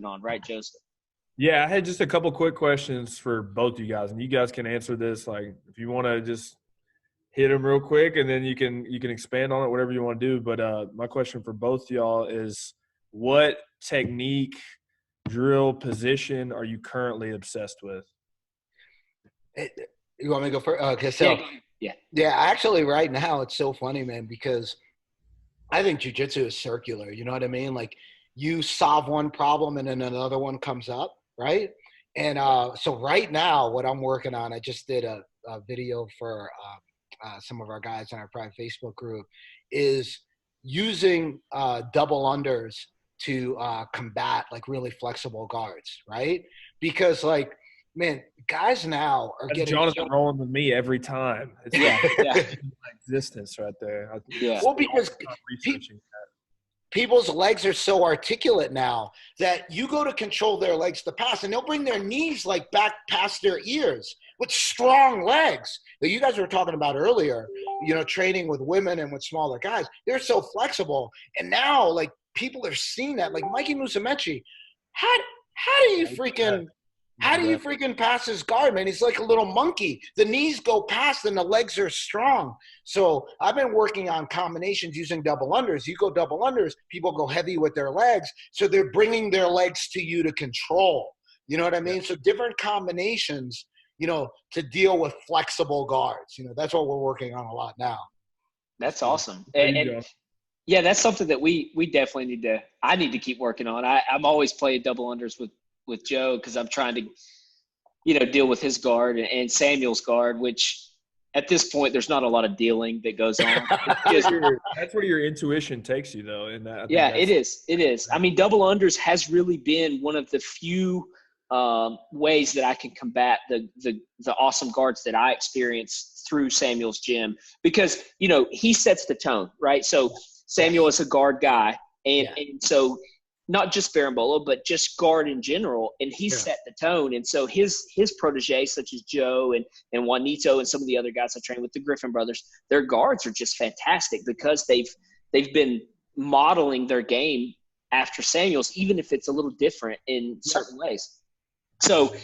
on, right, Joseph? Yeah, I had just a couple quick questions for both you guys, and you guys can answer this. Like, if you want to just hit them real quick, and then you can expand on it, whatever you want to do. But my question for both y'all is, what technique, drill, position are you currently obsessed with? You want me to go first? Okay, Yeah, so go ahead. Yeah. yeah, actually, right now it's so funny, man, because I think jujitsu is circular. You know what I mean? Like you solve one problem and then another one comes up, right? And so right now, what I'm working on, I just did a video for some of our guys in our private Facebook group, is using double unders to combat like really flexible guards, right? Because like, man, guys now are That's getting Jonathan rolling with me every time. It's Yeah. Yeah. my existence right there. Yeah. well, because Researching. people's legs are so articulate now that you go to control their legs to pass and they'll bring their knees like back past their ears with strong legs that you guys were talking about earlier, you know, training with women and with smaller guys. They're so flexible. And now like people are seeing that, like Mikey Musumeci, how do you freaking pass his guard, man? He's like a little monkey. The knees go past and the legs are strong. So I've been working on combinations using double unders. You go double unders, people go heavy with their legs. So they're bringing their legs to you to control. You know what I mean? So different combinations, you know, to deal with flexible guards. You know, that's what we're working on a lot now. That's awesome. And yeah, that's something that we definitely I need to keep working on. I'm always playing double unders with Joe because I'm trying to, you know, deal with his guard and Samuel's guard, which at this point there's not a lot of dealing that goes on. That's where your intuition takes you, though. In that, it is. It is. I mean, double unders has really been one of the few ways that I can combat the awesome guards that I experienced through Samuel's gym, because, you know, he sets the tone, right? So Samuel is a guard guy, and so not just Berimbolo, but just guard in general, and he set the tone. And so his protege, such as Joe and Juanito and some of the other guys I train with, the Griffin brothers, their guards are just fantastic because they've been modeling their game after Samuel's, even if it's a little different in certain ways. So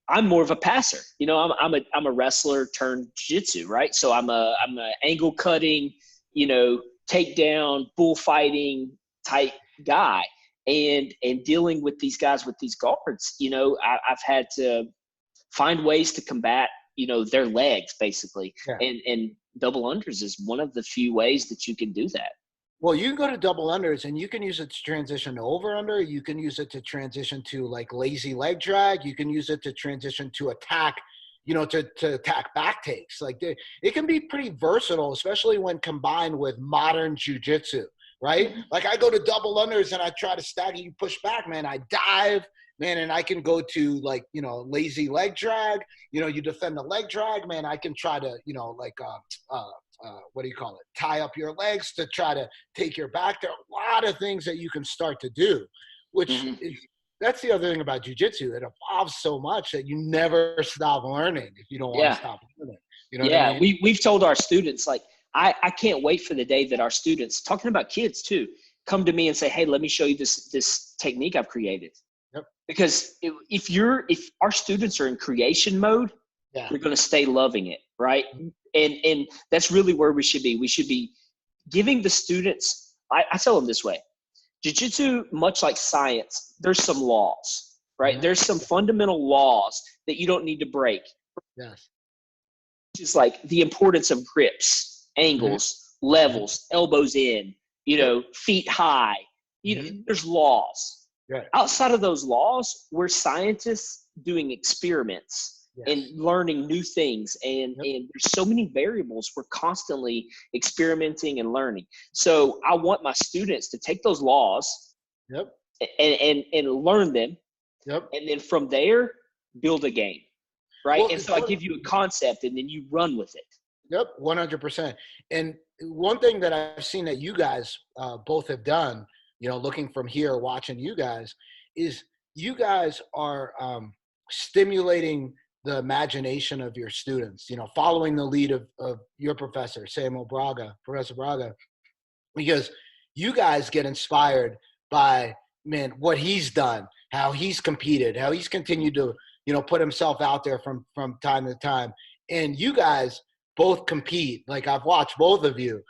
I'm more of a passer. You know, I'm a wrestler turned jiu-jitsu, right? So I'm a angle cutting, you know, takedown, bullfighting type guy. And dealing with these guys with these guards, you know, I've had to find ways to combat, you know, their legs basically. And double unders is one of the few ways that you can do that. Well, you can go to double unders and you can use it to transition to over under. You can use it to transition to like lazy leg drag. You can use it to transition to attack, you know, to attack back takes. Like it can be pretty versatile, especially when combined with modern jujitsu, right? Like I go to double unders and I try to stagger you, push back, man. I dive, man, and I can go to like, you know, lazy leg drag. You know, you defend the leg drag, man. I can try to, you know, like what do you call it? Tie up your legs to try to take your back. There are a lot of things that you can start to do, which is, that's the other thing about jiu-jitsu. It evolves so much that you never stop learning if you don't want to stop learning. You know what I mean? We've told our students, like, I can't wait for the day that our students, talking about kids too, come to me and say, hey, let me show you this technique I've created. Yep. Because if our students are in creation mode, they're going to stay loving it, right? And that's really where we should be. We should be giving the students, I tell them this way, jiu-jitsu, much like science, there's some laws, right? There's some fundamental laws that you don't need to break. Yes. It's like the importance of grips, angles, levels, elbows in, you know, feet high. You know, there's laws. Right. Outside of those laws, we're scientists doing experiments and learning new things. And there's so many variables. We're constantly experimenting and learning. So I want my students to take those laws and learn them. And then from there, build a game. Right. Well, and so I give you a concept and then you run with it. Yep. 100%. And one thing that I've seen that you guys both have done, you know, looking from here, watching you guys, is you guys are stimulating the imagination of your students, you know, following the lead of your professor, Professor Braga, because you guys get inspired by, man, what he's done, how he's competed, how he's continued to, put himself out there from time to time. And you guys both compete. Like, I've watched both of you,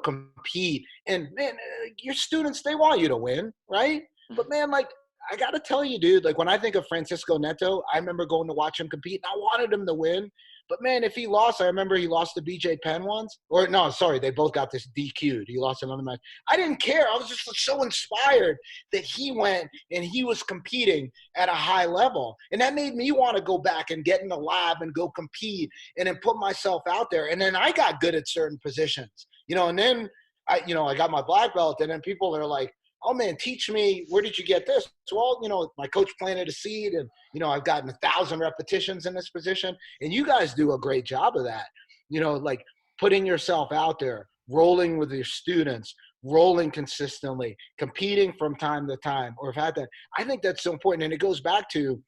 compete. And, man, your students, they want you to win, right? But, man, like, I got to tell you, dude, like, when I think of Francisco Neto, I remember going to watch him compete, and I wanted him to win. But, man, if he lost, I remember he lost to BJ Penn once. Or, no, sorry, they both got this DQ'd. He lost another match. I didn't care. I was just so inspired that he went and he was competing at a high level. And that made me want to go back and get in the lab and go compete and then put myself out there. And then I got good at certain positions, and then I got my black belt, and then people are like, oh, man, teach me, where did you get this? So, well, my coach planted a seed, and, I've gotten 1,000 repetitions in this position. And you guys do a great job of that, like putting yourself out there, rolling with your students, rolling consistently, competing from time to time, or have had that. I think that's so important. And it goes back to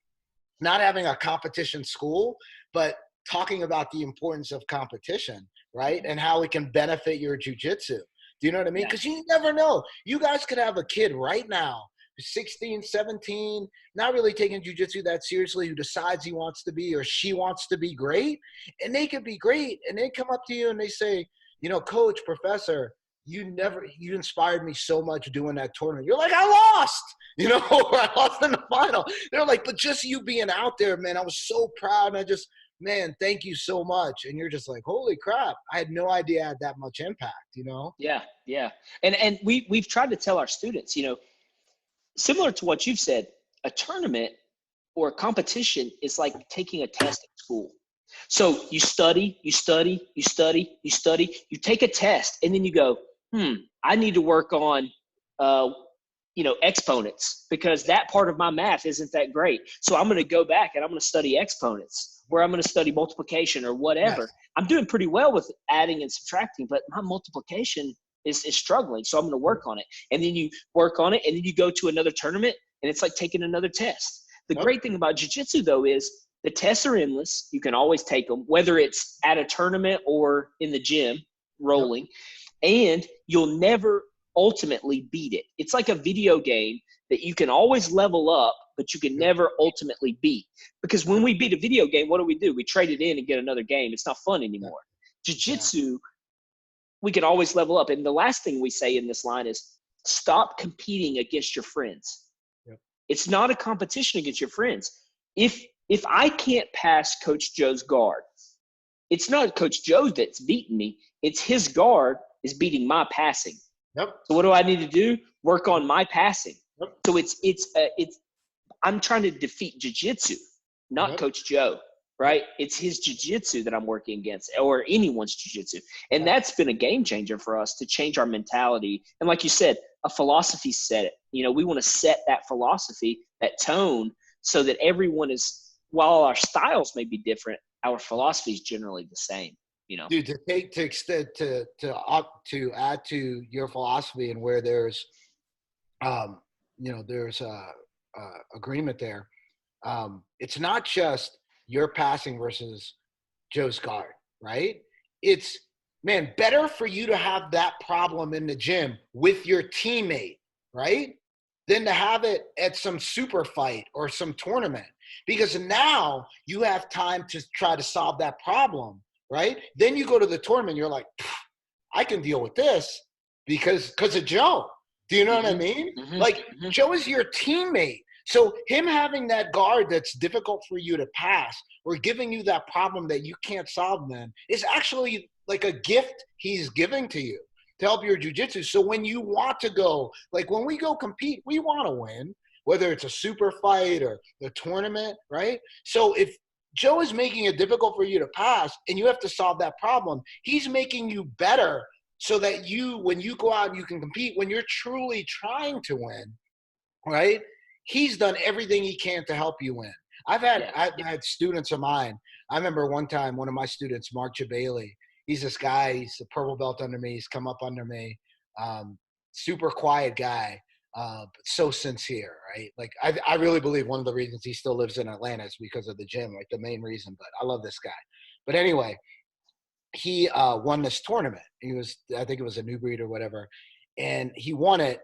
not having a competition school, but talking about the importance of competition, right? And how it can benefit your jiu-jitsu. Do you know what I mean? Because you never know. You guys could have a kid right now, 16, 17, not really taking jiu-jitsu that seriously, who decides he wants to be or she wants to be great. And they could be great. And they come up to you and they say, coach, professor, you inspired me so much doing that tournament. You're like, I lost, or I lost in the final. They're like, but just you being out there, man, I was so proud. And man, thank you so much. And you're just like, holy crap, I had no idea I had that much impact, Yeah, yeah. And we've tried to tell our students, similar to what you've said, a tournament or a competition is like taking a test at school. So you study, you take a test, and then you go, I need to work on, exponents, because that part of my math isn't that great. So I'm going to go back and I'm going to study exponents, or I'm going to study multiplication or whatever. Yes. I'm doing pretty well with adding and subtracting, but my multiplication is struggling. So I'm going to work on it. And then you work on it, and then you go to another tournament, and it's like taking another test. The great thing about jiu-jitsu, though, is the tests are endless. You can always take them, whether it's at a tournament or in the gym rolling, and you'll never ultimately beat it. It's like a video game that you can always level up, but you can never ultimately beat. Because when we beat a video game, what do? We trade it in and get another game. It's not fun anymore. Jiu-jitsu, we can always level up. And the last thing we say in this line is stop competing against your friends. Yep. It's not a competition against your friends. If I can't pass Coach Joe's guard, it's not Coach Joe that's beating me. It's his guard is beating my passing. Yep. So what do I need to do? Work on my passing. Yep. So it's I'm trying to defeat jiu-jitsu, not Coach Joe, right? It's his jiu-jitsu that I'm working against, or anyone's jiu-jitsu. And that's been a game changer for us to change our mentality. And like you said, a philosophy set it. We want to set that philosophy, that tone, so that everyone is, while our styles may be different, our philosophy is generally the same. Dude, to add to your philosophy, and where there's, there's agreement there. It's not just your passing versus Joe's guard, right? It's, man, better for you to have that problem in the gym with your teammate, right, than to have it at some super fight or some tournament, because now you have time to try to solve that problem. Right? Then you go to the tournament, you're like, I can deal with this because of Joe. Do you know what I mean? Mm-hmm. Joe is your teammate. So him having that guard that's difficult for you to pass, or giving you that problem that you can't solve then, is actually like a gift he's giving to you to help your jiu-jitsu. So when you want to go, like when we go compete, we want to win, whether it's a super fight or the tournament, right? So if Joe is making it difficult for you to pass and you have to solve that problem, he's making you better so that when you go out, you can compete when you're truly trying to win, right? He's done everything he can to help you win. I've had students of mine. I remember one time, one of my students, Mark Jabali, he's this guy, he's a purple belt under me. He's come up under me. Super quiet guy. But so sincere, right? Like I really believe one of the reasons he still lives in Atlanta is because of the gym, like the main reason. But I love this guy. But anyway, he won this tournament. I think it was a New Breed or whatever, and he won it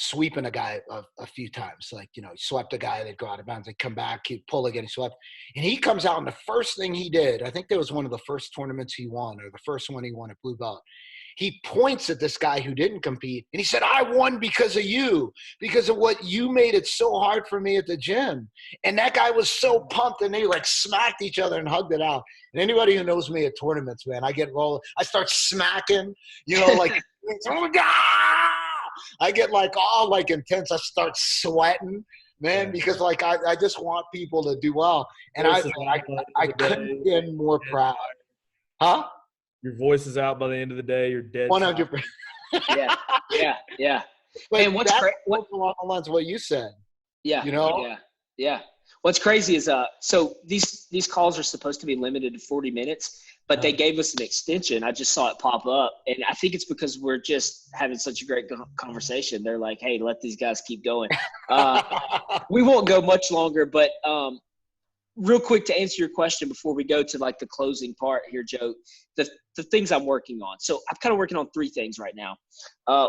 sweeping a guy a few times. Like, he swept a guy, they'd go out of bounds, they'd come back, he'd pull again, he swept. And he comes out, and the first thing he did, I think that was one of the first tournaments he won, or the first one he won at Blue Belt. He points at this guy who didn't compete, and he said, I won because of you, because of what you made it so hard for me at the gym. And that guy was so pumped, and they like smacked each other and hugged it out. And anybody who knows me at tournaments, man, I get rolling. I start smacking, like, oh, God! I get like all like intense. I start sweating, man, because like I just want people to do well. And I couldn't be more proud. Huh? Your voice is out by the end of the day. You're dead. 100%. Yeah. But and what's great? Along the lines of what you said. Yeah. Yeah. What's crazy is so these calls are supposed to be limited to 40 minutes, but they gave us an extension. I just saw it pop up, and I think it's because we're just having such a great conversation. They're like, "Hey, let these guys keep going." We won't go much longer, but real quick to answer your question before we go to like the closing part here, Joe, the things I'm working on. So I'm kind of working on three things right now.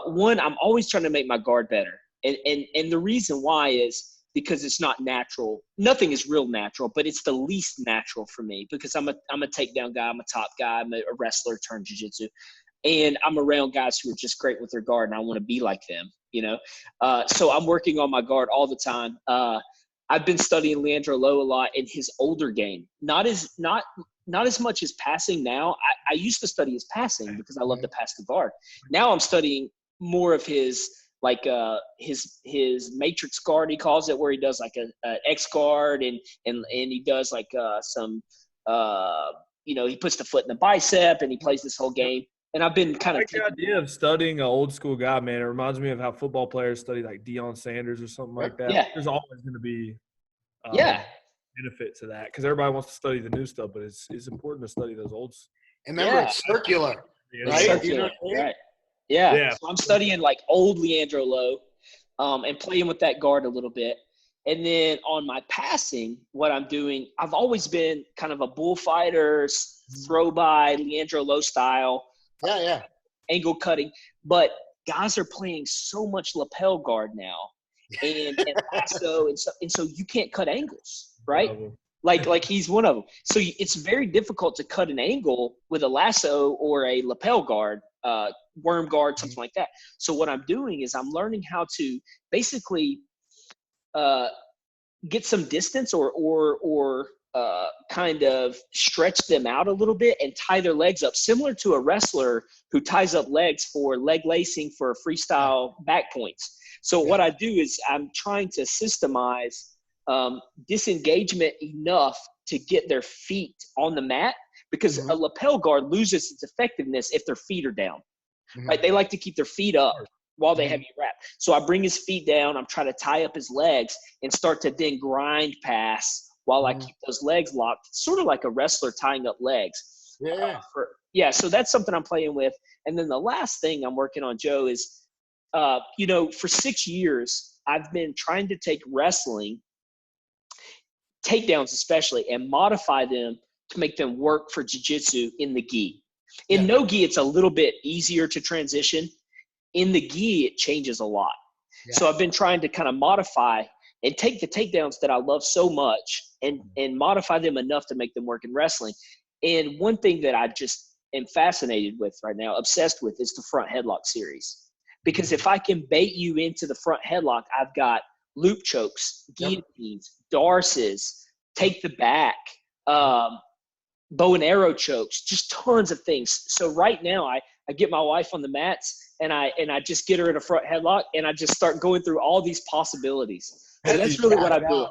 One, I'm always trying to make my guard better. And the reason why is because it's not natural. Nothing is real natural, but it's the least natural for me because I'm a takedown guy. I'm a top guy. I'm a wrestler turned jiu-jitsu. And I'm around guys who are just great with their guard, and I want to be like them, So I'm working on my guard all the time. I've been studying Leandro Lo a lot in his older game. Not as much as passing now. I used to study his passing because I love to pass the guard. Now I'm studying more of his his matrix guard, he calls it, where he does like a X guard and he does like some he puts the foot in the bicep and he plays this whole game. And I've been kind of the idea of studying an old school guy, man. It reminds me of how football players study like Deion Sanders or something like that. Yeah. There's always going to be benefit to that because everybody wants to study the new stuff, but it's important to study those old. And remember, it's circular, right? Circular, right. Yeah. So I'm studying like old Leandro Lo, and playing with that guard a little bit. And then on my passing, what I'm doing, I've always been kind of a bullfighter, throw by Leandro Lo style. Yeah. Angle cutting. But guys are playing so much lapel guard now and lasso. And so you can't cut angles, right? Like he's one of them. So it's very difficult to cut an angle with a lasso or a lapel guard, worm guard, something like that. So what I'm doing is I'm learning how to basically get some distance or kind of stretch them out a little bit and tie their legs up, similar to a wrestler who ties up legs for leg lacing for freestyle back points. So what I do is I'm trying to systemize disengagement enough to get their feet on the mat, because a lapel guard loses its effectiveness if their feet are down. Right? They like to keep their feet up while they have you wrapped. So I bring his feet down. I'm trying to tie up his legs and start to then grind pass while I keep those legs locked, sort of like a wrestler tying up legs. So that's something I'm playing with. And then the last thing I'm working on, Joe, is, for 6 years, I've been trying to take wrestling, takedowns especially, and modify them to make them work for jiu-jitsu in the gi. In no gi, it's a little bit easier to transition. In the gi, it changes a lot. So I've been trying to kind of modify and take the takedowns that I love so much and modify them enough to make them work in wrestling. And one thing that I just am fascinated with right now, obsessed with, is the front headlock series. Because if I can bait you into the front headlock, I've got loop chokes, guillotines, darces, take the back, bow and arrow chokes, just tons of things. So right now I get my wife on the mats and I just get her in a front headlock and I just start going through all these possibilities. And that's really what I do.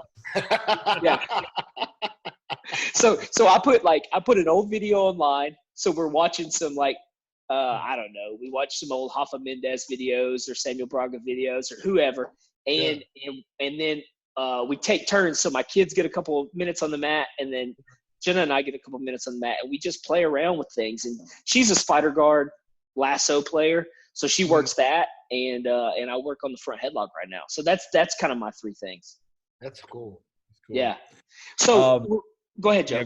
So I put an old video online. So we're watching some I don't know. We watch some old Rafa Mendes videos or Samuel Braga videos or whoever. And then we take turns. So my kids get a couple of minutes on the mat, and then Jenna and I get a couple of minutes on the mat, and we just play around with things. And she's a spider guard lasso player, so she works that, and I work on the front headlock right now. So that's kind of my three things. That's cool. Yeah. So go ahead, Joe. Yeah,